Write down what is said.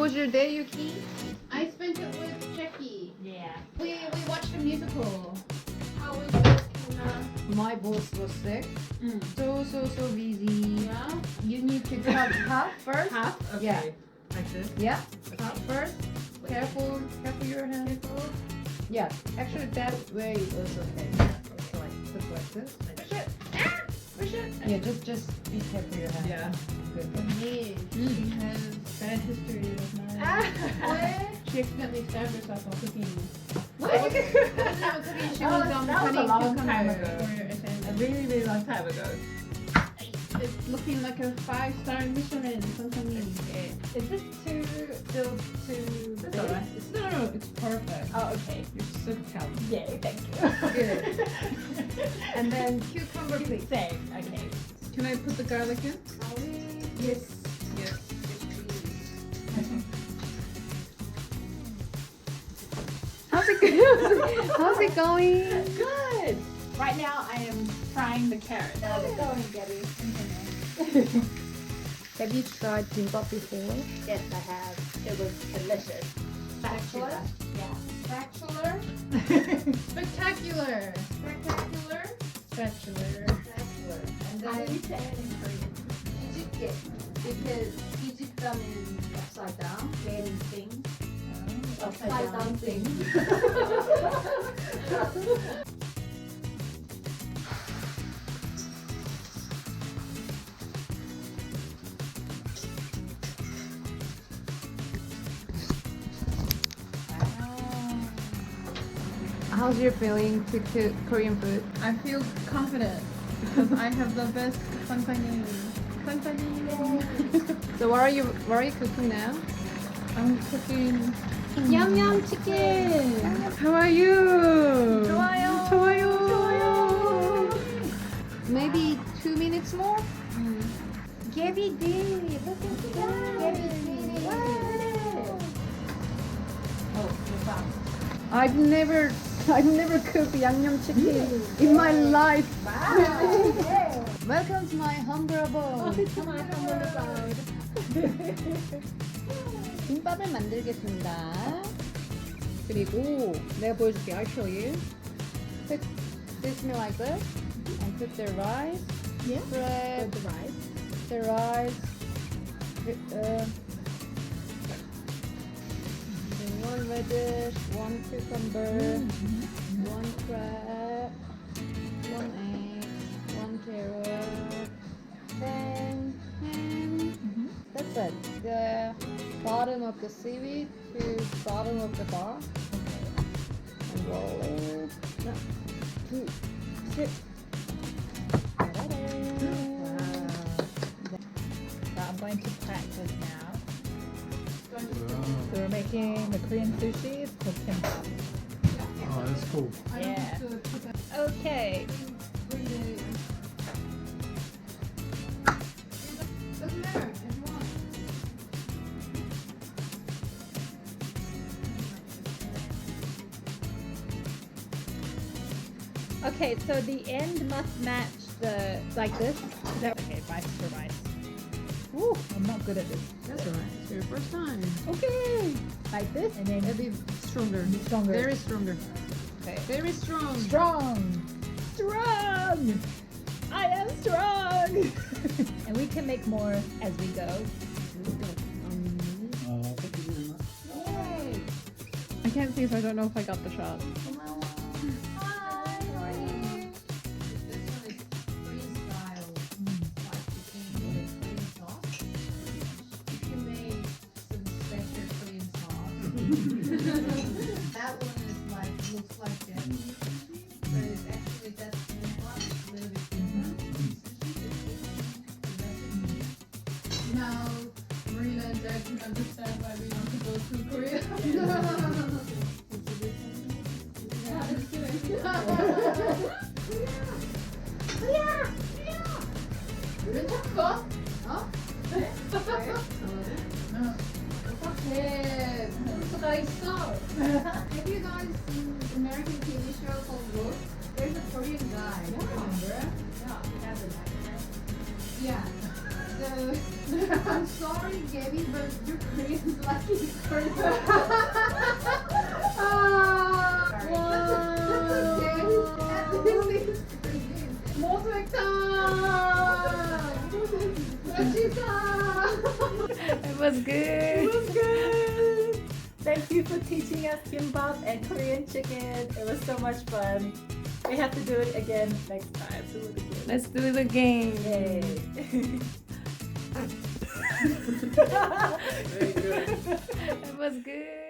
was your day, Yuki? I spent it with Jackie. Yeah. We watched a musical. How was it? My boss was sick. So busy. Yeah. You need to cut half first. Half? Okay. Yeah. Like this? Yeah. Half first. Careful your hand. Careful. Yeah. Actually, that way was okay. So like, just like this? Push it. Push it. Yeah. Just be careful your hand. Yeah. Good. Yeah. She has bad history with knives. What? She accidentally stabbed herself while cooking. What? She was that was a cutting long cucumber time for ago. a sandwich. A really long time ago. It's looking like a 5-star Michelin. Something. Is this still too That's big? alright. No, it's perfect. Oh, okay. You're so talented. Yay, thank you. Good. And then cucumber, please. Same, okay. Can I put the garlic in? Yes. Yes. How's it going? How's it going? Good! Right now I am trying the carrot. How's it going, Gabby? Have you tried Gimbap before? Yes, I have. It was delicious. Spatula? Yeah. Spatula? Spectacular. Spectacular. Spectacular. Spatula. And How do then you say it in Korean? Egypt, because Egypt is upside down, getting things. Upside down things. How's your feeling to cook Korean food? I feel confident because I have the best sanpanin. So what are you cooking now? I'm cooking Yum yum chicken. How are you? 좋아요. 좋아요. Maybe 2 minutes more. Gabby did! Look at that! Gabby did! Oh, you're fast. I've never cooked 양념 chicken in my life. Wow! Welcome to my humble abode. 김밥을 만들겠습니다. 그리고 내가 보여줄게. I'll show you. Put this me like this and put the rice. Yeah. Spread The rice. the rice. One radish, one cucumber, one crab, one egg, one carrot, then ham. That's it. The bottom of the seaweed to bottom of the bar. And roll it. 1, 2, 3. So I'm going to practice now. So we're making the Korean sushi. It's called Gimbap. Oh, that's cool. Yeah. Okay. Doesn't matter if you want. Okay, so the end must match the like this. Is that okay? Rice for rice. Ooh, I'm not good at this. That's alright. It's your first time. Okay, like this, and then It'll be stronger. be stronger. Very stronger. Okay. Very strong. Strong. Strong. I am strong. And we can make more as we go. Thank you very much. Yay. I can't see, so I don't know if I got the shot. Hi. How are you? This one is Korean style fried chicken with Korean sauce. You can make some special Korean sauce. That one is like looks like that, but it's actually that's a little bit different. Now, Marina and Jack can understand why we want to go to Korea. Yeah, just kidding. 괜찮을까? 어? 어떡해. 수가 있어. Have you guys seen American TV show called Root? There's a Korean guy. Remember? Yeah. Yeah. So I'm sorry, Gabby, but your Korean is like Korean. It was good. It was good. Thank you for teaching us Gimbap and Korean chicken. It was so much fun. We have to do it again next time. So we'll do it. Let's do it again. Yay. Very good. It was good.